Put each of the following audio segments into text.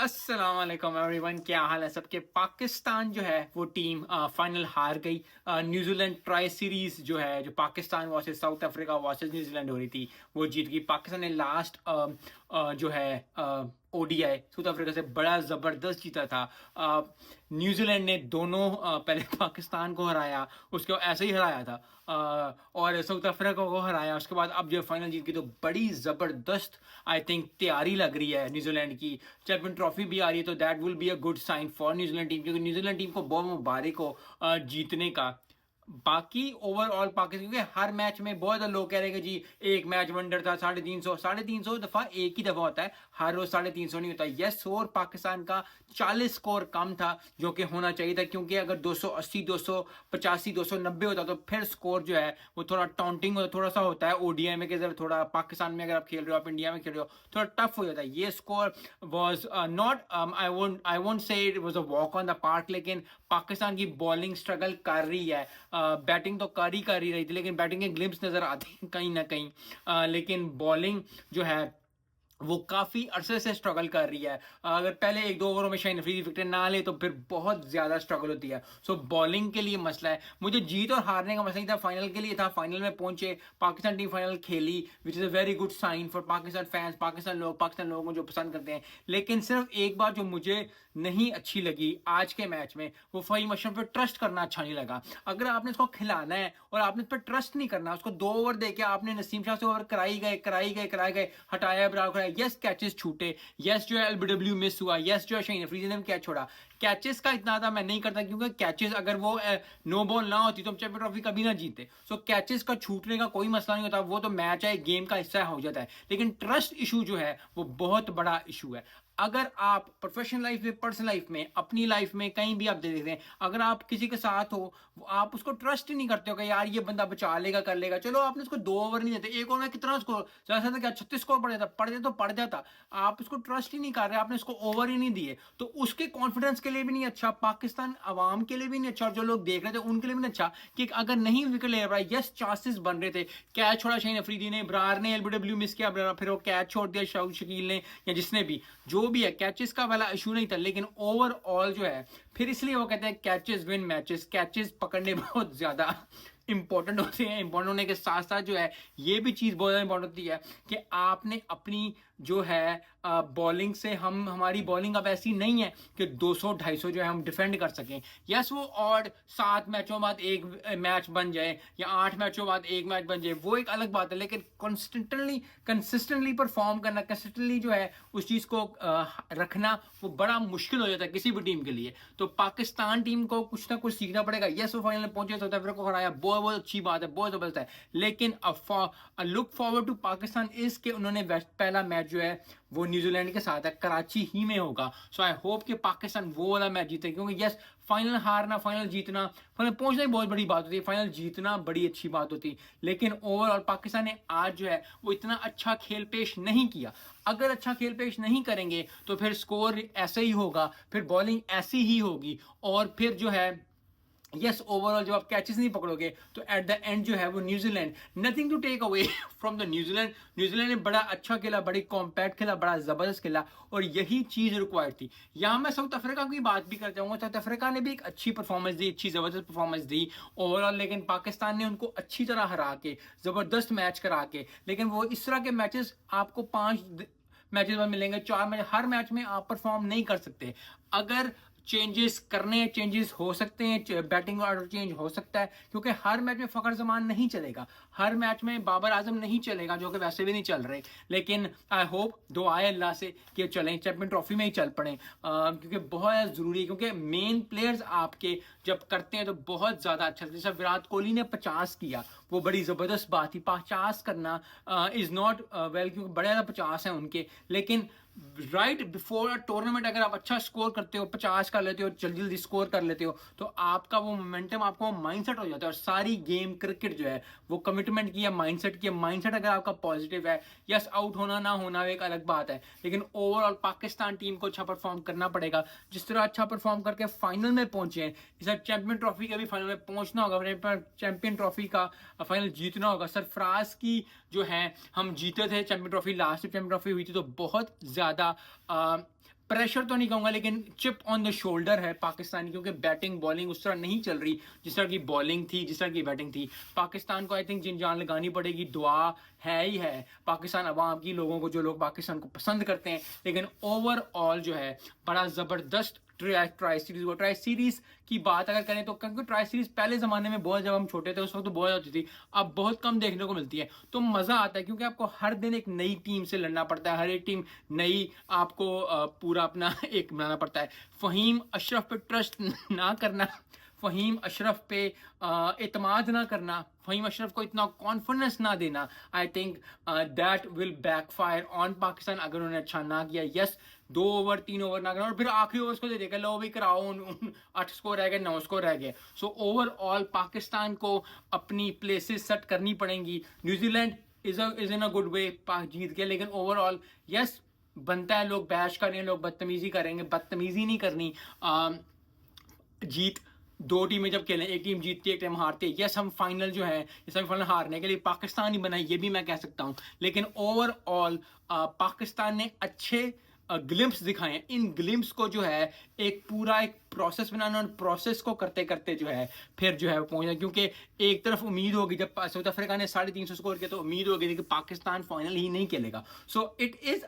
अस्सलाम वालेकुम एवरीवन, क्या हाल है सबके। पाकिस्तान जो है वो टीम फाइनल हार गई। न्यूजीलैंड ट्राई सीरीज जो है, जो Pakistan versus south Africa versus New Zealand हो रही थी, वो जीत गई पाकिस्तान ने। लास्ट जो है ओडीआई साउथ अफ्रीका से बड़ा ज़बरदस्त जीता था। न्यूजीलैंड ने दोनों पहले पाकिस्तान को हराया, उसके बाद ऐसे ही हराया था और साउथ अफ्रीका को हराया। उसके बाद अब जो फाइनल जीत गई, तो बड़ी ज़बरदस्त आई थिंक तैयारी लग रही है न्यूजीलैंड की। चैंपियन ट्रॉफी भी आ रही है, तो that will be a good sign for New Zealand team, क्योंकि न्यूजीलैंड टीम को बहुत मुबारक हो जीतने का। बाकी ओवरऑल पाकिस्तान, क्योंकि हर मैच में बहुत ज्यादा लोग कह रहे हैं कि जी एक मैच वंडर था, 350 दफा एक ही दफा होता है, हर रोज 350 नहीं होता। यस, और पाकिस्तान का 40 स्कोर कम था, जो कि होना चाहिए था, क्योंकि अगर 280 285 290 होता तो फिर स्कोर जो है वो थोड़ा टाउंटिंग होता, थोड़ा सा होता है ओडीआई में कि जरा थोड़ा पाकिस्तान में अगर आप खेल रहे हो, आप इंडिया में खेल रहे हो, थोड़ा टफ हो जाता है। ये score was not, I won't say it was a walk on the park, लेकिन पाकिस्तान की बॉलिंग स्ट्रगल कर रही है। बैटिंग तो कर ही रही थी, लेकिन बैटिंग के ग्लिम्स नजर आते हैं कहीं ना कहीं। लेकिन बॉलिंग जो है वो काफी अरसे से स्ट्रगल कर रही है। अगर पहले एक दो ओवरों में शाइन अफरीदी विकेट ना ले तो फिर बहुत ज्यादा स्ट्रगल होती है। सो बॉलिंग के लिए मसला है। मुझे जीत और हारने का मसला नहीं था, फाइनल के लिए था। फाइनल में पहुंचे, पाकिस्तान टीम फाइनल खेली, which is a very good sign for Pakistan fans, Pakistan लोगों को जो पसंद करते हैं। लेकिन सिर्फ एक बात जो मुझे नहीं अच्छी लगी आज के मैच में, वो फहीम अशरफ पे ट्रस्ट करना अच्छा नहीं लगा। अगर आपने उसको खिलाना है और आपने उस पर ट्रस्ट नहीं करना, उसको 2 ओवर देके आपने नसीम शाह से ओवर कराई गए, हटाया बराबर। यस, कैचेस छूटे, यस जो है एलबीडब्ल्यू मिस हुआ, यस जो है शाहीन अफरीदी ने कैच छोड़ा। कैचेस का इतना था मैं नहीं करता, क्योंकि कैचेस अगर वो नो बॉल ना होती तो हम चैंपियन ट्रॉफी कभी ना जीते। सो कैचेस का छूटने का कोई मसला नहीं होता, वो तो मैच है, गेम का हिस्सा हो जाता है। लेकिन ट्रस्ट इशू जो है वो बहुत बड़ा इशू है। अगर आप प्रोफेशनल लाइफ में, पर्सनल लाइफ में, अपनी लाइफ में कहीं भी आप देखते हैं, अगर आप किसी के साथ हो, आप उसको ट्रस्ट ही नहीं करते हो कि यार ये बंदा बचा लेगा, कर लेगा, चलो आपने उसको 2 ओवर नहीं देते, एक ओवर में कितना स्कोर ज्यादा था, क्या 36 स्कोर पड़ जाता, आप उसको ट्रस्ट ही नहीं कर रहे, आपने उसको ओवर ही नहीं दिए, तो उसके कॉन्फिडेंस के लिए भी नहीं अच्छा, पाकिस्तान अवाम के लिए भी नहीं अच्छा, और जो लोग देख रहे थे उनके लिए भी नहीं अच्छा कि अगर नहीं विकेट ले रहा है। यस, चांसेस बन रहे थे, कैच छोड़ा शाहीन अफरीदी ने, ब्रार ने एलबीडब्ल्यू मिस किया, फिर वो कैच छोड़ दिया शकील ने, या जिसने भी, जो भी है, कैचेस का वाला इशू नहीं था। लेकिन ओवरऑल जो है, फिर इसलिए वो कहते हैं कैचेस विन मैचेस, कैचेस पकड़ने बहुत ज्यादा इंपॉर्टेंट होते हैं। इंपॉर्टेंट होने के साथ साथ जो है, ये भी चीज बहुत ज्यादा इंपॉर्टेंट होती है कि आपने अपनी जो है बॉलिंग से, हमारी बॉलिंग अब ऐसी नहीं है कि 200 250 जो है हम डिफेंड कर सकें। यस, वो और 7 मैचों बाद एक मैच बन जाए, या 8 मैचों बाद एक मैच बन जाए, वो एक अलग बात है। लेकिन कंसिस्टेंटली परफॉर्म करना, कंसिस्टेंटली जो है उस चीज को रखना, वो बड़ा मुश्किल हो जाता है किसी भी टीम के लिए। तो पाकिस्तान टीम को कुछ ना कुछ सीखना पड़ेगा। यस, वो फाइनल में पहुंचे, साउथ अफ्रीका को हराया, बहुत अच्छी बात है, बहुत जबरदस्त है। लेकिन look forward to Pakistan is के उन्होंने पहला मैच जो है वो न्यूजीलैंड के साथ है, कराची ही में होगा। सो आई होप कि पाकिस्तान वो वाला मैच जीते, क्योंकि यस, फाइनल हारना, फाइनल जीतना, फाइनल पहुंचना ही बहुत बड़ी बात होती है, फाइनल जीतना बड़ी अच्छी बात होती है। लेकिन ओवरऑल पाकिस्तान ने आज जो है वो इतना अच्छा खेल पेश नहीं किया। अगर अच्छा खेल पेश नहीं करेंगे तो फिर स्कोर ऐसे ही होगा, फिर बॉलिंग ऐसी ही होगी, और फिर जो है यस, ओवरऑल जब आप कैचेस नहीं पकड़ोगे तो एट द एंड जो है वो New Zealand, nothing to take away from the New Zealand ने बड़ा अच्छा खेला, बड़ी कॉम्पैक्ट खेला, बड़ा जबरदस्त खेला, और यही चीज रिक्वायर्ड थी। यहां मैं साउथ अफ्रीका की बात भी कर चाहूंगा। साउथ अफ्रीका ने भी एक अच्छी परफॉर्मेंस दी, अच्छी जबरदस्त परफॉर्मेंस दी ओवरऑल, लेकिन पाकिस्तान ने उनको अच्छी तरह हरा के, जबरदस्त मैच करा के। लेकिन वो इस तरह के मैचेस आपको 5 मैचेस में मिलेंगे, 4 मैच, हर मैच में आप परफॉर्म नहीं कर सकते। अगर चेंजेस करने, चेंजेस हो सकते हैं, बैटिंग ऑर्डर चेंज हो सकता है, क्योंकि हर मैच में फखर जमान नहीं चलेगा, हर मैच में बाबर आजम नहीं चलेगा, जो कि वैसे भी नहीं चल रहे। लेकिन आई होप, दुआ है अल्लाह से कि चलें, चैंपियन ट्रॉफी में ही चल पड़े, क्योंकि बहुत जरूरी है। क्योंकि मेन प्लेयर्स आपके जब करते हैं तो बहुत ज्यादा अच्छा लगता है। जैसे विराट कोहली ने 50 किया, वो बड़ी जबरदस्त बात थी। 50 करना इज नॉट वेल, क्योंकि बड़े ज्यादा 50 हैं उनके, लेकिन राइट बिफोर अ टूर्नामेंट अगर आप अच्छा स्कोर करते हो, 50 कर लेते हो, जल्दी जल्दी स्कोर कर लेते हो, तो आपका वो मोमेंटम, आपका वो माइंडसेट हो जाता है। और सारी गेम क्रिकेट जो है वो कमिटमेंट की है, माइंडसेट अगर आपका पॉजिटिव है, यस, आउट होना ना होना एक अलग बात है, लेकिन ओवरऑल पाकिस्तान टीम को अच्छा परफॉर्म करना पड़ेगा। जिस तरह अच्छा परफॉर्म करके फाइनल में पहुंचे हैं, इस चैंपियन ट्रॉफी के भी फाइनल में पहुंचना होगा, चैंपियन ट्रॉफी का फाइनल जीतना होगा। सरफराज की जो है, हम जीते थे champion trophy, last champion trophy हुई थी तो बहुत ज्यादा प्रेशर तो नहीं कहूंगा, लेकिन चिप ऑन द शोल्डर है पाकिस्तानी, क्योंकि बैटिंग बॉलिंग उस तरह नहीं चल रही जिस तरह की बॉलिंग थी, जिस तरह की बैटिंग थी। पाकिस्तान को आई थिंक जिन जान लगानी पड़ेगी, दुआ है ही है पाकिस्तान अवाम की, लोगों को, जो लोग पाकिस्तान को पसंद करते हैं। लेकिन ओवरऑल जो है बड़ा ज़बरदस्त ट्राई सीरीज की बात अगर करें तो, क्योंकि ट्राई सीरीज पहले ज़माने में बहुत, जब हम छोटे थे उस वक्त तो बहुत होती थी, अब बहुत कम देखने को मिलती है। तो मज़ा आता है क्योंकि आपको हर दिन एक नई टीम से लड़ना पड़ता है, हर एक टीम नई, आपको पूरा अपना एक बनाना पड़ता है। फ़हीम अशरफ पे ट्रस्ट ना करना, फ़हीम अशरफ पे एतमाद ना करना, फ़हीम अशरफ को इतना कॉन्फिडेंस ना देना, I think that will backfire on Pakistan अगर उन्होंने अच्छा ना किया। यस, 2 ओवर 3 ओवर ना करना और फिर आखिरी ओवर को दे देगा, लो भी कराओ, 8 स्कोर रह गए, 9 स्कोर रह गए। सो ओवरऑल पाकिस्तान को अपनी प्लेसेस सेट करनी पड़ेंगी। New Zealand is in a good way, पाक जीत के, लेकिन ओवरऑल यस बनता है, लोग बैश करेंगे, लोग बदतमीजी करेंगे, बदतमीजी नहीं करनी। जीत, दो टीमें जब खेलें, एक टीम जीतती है एक टीम हारती है। यस, हम फाइनल जो है, सेमीफाइनल हारने के लिए पाकिस्तान ही बना, ये भी मैं कह सकता हूं। लेकिन ओवरऑल पाकिस्तान ने अच्छे ग्लिम्स दिखाए हैं। इन ग्लिम्स को जो है एक पूरा एक प्रोसेस बनाना, और प्रोसेस को करते करते जो है फिर जो है पहुंचना, क्योंकि एक तरफ उम्मीद होगी, जब साउथ अफ्रीका ने 350 स्कोर किया तो उम्मीद होगी कि पाकिस्तान फाइनल ही नहीं खेलेगा। So it is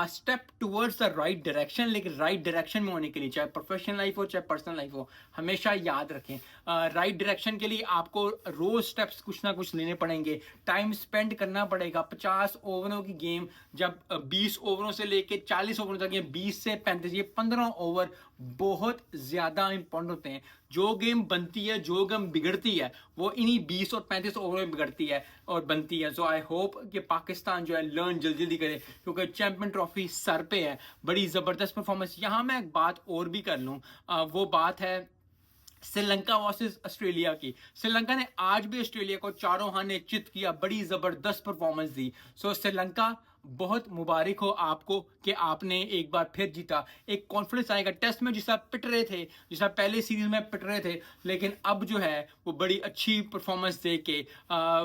step towards the right direction, लेकिन राइट डायरेक्शन में होने के लिए, चाहे प्रोफेशनल लाइफ हो चाहे पर्सनल लाइफ हो, हमेशा याद रखें राइट डायरेक्शन के लिए आपको रोज स्टेप्स कुछ ना कुछ लेने पड़ेंगे, टाइम स्पेंड करना पड़ेगा। 50 ओवरों की गेम जब 20 ओवरों से लेके 40 ओवरों तक, ये 20 से 35, ये 15 ओवर बहुत ज्यादा इंपॉर्टेंट होते हैं। जो गेम बनती है, जो गेम बिगड़ती है, वो इन्हीं 20 और 35 ओवर में बिगड़ती है और बनती है। सो आई होप कि पाकिस्तान जो है लर्न जल्दी जल्दी करे, क्योंकि चैंपियन ट्रॉफी सर पे है, बड़ी जबरदस्त परफॉर्मेंस। यहां मैं एक बात और भी कर लूं, वो बात है श्रीलंका वर्सेस ऑस्ट्रेलिया की। श्रीलंका ने आज भी ऑस्ट्रेलिया को चारों हाने चित किया, बड़ी जबरदस्त परफॉर्मेंस दी। सो श्रीलंका, बहुत मुबारक हो आपको कि आपने एक बार फिर जीता। एक कॉन्फिडेंस आएगा। टेस्ट में जिस पिट रहे थे, जिस पहले सीरीज में पिट रहे थे, लेकिन अब जो है वो बड़ी अच्छी परफॉर्मेंस दे के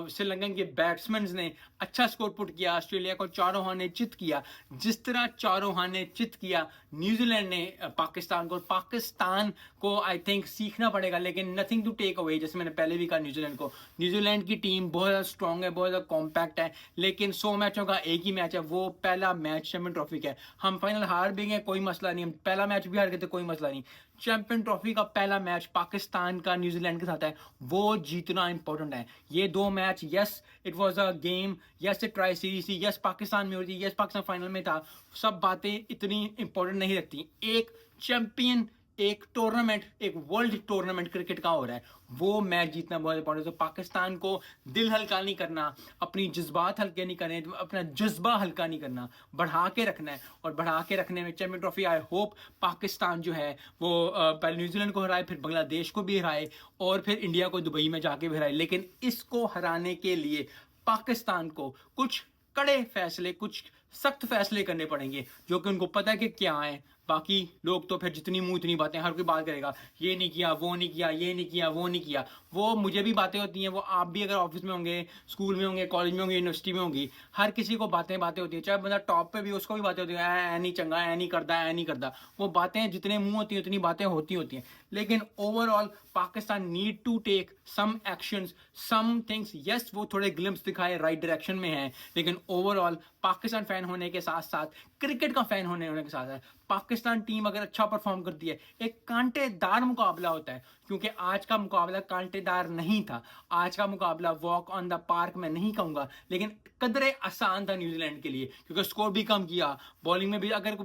श्रीलंकन के बैट्समैन ने अच्छा स्कोर पुट किया, ऑस्ट्रेलिया को चारों हाने चित किया। जिस तरह चारों हाने चित किया न्यूजीलैंड ने पाकिस्तान को, पाकिस्तान को आई थिंक सीखना पड़ेगा, लेकिन नथिंग टू टेक अवे। जैसे मैंने पहले भी कहा, न्यूजीलैंड को, न्यूजीलैंड की टीम बहुत ज़्यादा स्ट्रॉन्ग है, बहुत ज़्यादा कॉम्पैक्ट है, लेकिन 100 मैचों का एक ही मैच है, वो पहला मैच चैंपियन ट्रॉफी का है। हम फाइनल हार भी गए, कोई मसला नहीं, हम पहला मैच भी हार गए तो कोई मसला नहीं। चैंपियन ट्रॉफी का पहला मैच पाकिस्तान का न्यूजीलैंड के साथ है, वो जीतना इंपॉर्टेंट है। ये 2 match, yes it was a game, yes it tri series थी, यस पाकिस्तान में होती, यस पाकिस्तान फाइनल में था, सब बातें इतनी इंपॉर्टेंट नहीं रखती। एक चैंपियन, एक टूर्नामेंट, एक वर्ल्ड टूर्नामेंट क्रिकेट का हो रहा है, वो मैच जीतना बहुत इंपॉर्टेंट है। तो पाकिस्तान को दिल हल्का नहीं करना, अपनी जज्बात हल्के नहीं करने, अपना जज्बा हल्का नहीं करना, बढ़ा के रखना है। और बढ़ा के रखने में champion trophy, I hope Pakistan जो है वो पहले न्यूजीलैंड को हराए, फिर बांग्लादेश को भी हराए, और फिर इंडिया को दुबई में जाके भी हराए। लेकिन इसको हराने के लिए पाकिस्तान को कुछ कड़े फैसले, कुछ सख्त फैसले करने पड़ेंगे, जो कि उनको पता है कि क्या है। बाकी लोग तो फिर जितनी मुंह इतनी बातें, हर कोई बात करेगा, ये नहीं किया, वो नहीं किया, ये नहीं किया, वो नहीं किया। वो मुझे भी बातें होती हैं, वो आप भी अगर ऑफिस में होंगे, स्कूल में होंगे, कॉलेज में होंगे, यूनिवर्सिटी में होंगी, हर किसी को बातें होती है। चाहे बंदा टॉप पे भी, उसको भी बातें होती है, ऐ नहीं चंगा, ऐ नहीं करता, ऐ नहीं करता। वो बातें जितने मुंह होती हैं उतनी बातें होती हैं। लेकिन overall Pakistan need to take some actions, some things. Yes, वो थोड़े ग्लिम्स दिखाए, राइट डायरेक्शन में है, लेकिन ओवरऑल पाकिस्तान फैन होने के साथ साथ, क्रिकेट का फैन होने के साथ साथ, पाकिस्तान टीम अगर अच्छा परफॉर्म करती है, एक कांटेदार मुकाबला होता है। क्योंकि आज का मुकाबला कांटेदार नहीं था, आज का मुकाबला वॉक ऑन द पार्क में नहीं कहूंगा, लेकिन कदरे आसान था न्यूजीलैंड के लिए, क्योंकि स्कोर भी कम किया। बॉलिंग में भी अगर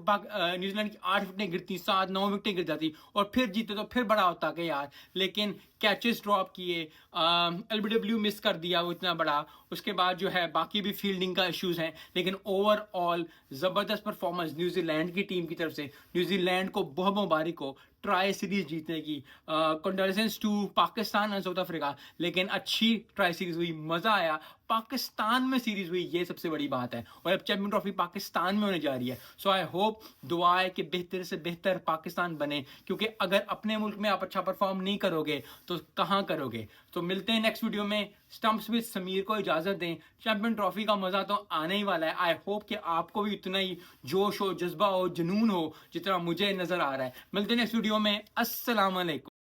न्यूजीलैंड की 8 विकेटें गिरती, 7-9 विकेटें गिर जाती और फिर जीते तो फिर बड़ा होता कि यार। लेकिन कैचेस ड्रॉप किए, एलबीडब्ल्यू मिस कर दिया वो इतना बड़ा, उसके बाद जो है बाकी भी फील्डिंग का इश्यूज हैं। लेकिन ओवरऑल जबरदस्त परफॉर्मेंस न्यूजीलैंड की टीम की तरफ से, न्यूजीलैंड को बहुत मुबारक हो। ट्राई सीरीज जीतने की। Condolence to Pakistan and South Africa, लेकिन अच्छी ट्राई सीरीज हुई, मजा आया। पाकिस्तान में सीरीज हुई, ये सबसे बड़ी बात है। और अब चैंपियन ट्रॉफी पाकिस्तान में होने जा रही है। सो आई होप, दुआ है कि बेहतर से बेहतर पाकिस्तान बने, क्योंकि अगर अपने मुल्क में आप अच्छा परफॉर्म नहीं करोगे तो कहाँ करोगे। तो मिलते हैं नेक्स्ट वीडियो में। स्टंप्स विद समीर को इजाजत दें। चैंपियन ट्रॉफी का मजा तो आने ही वाला है। आई होप कि आपको भी इतना ही जोश हो, जज्बा हो, जुनून हो जितना मुझे नजर आ रहा है। मिलते हैं नेक्स्ट वीडियो में। अस्सलाम वालेकुम।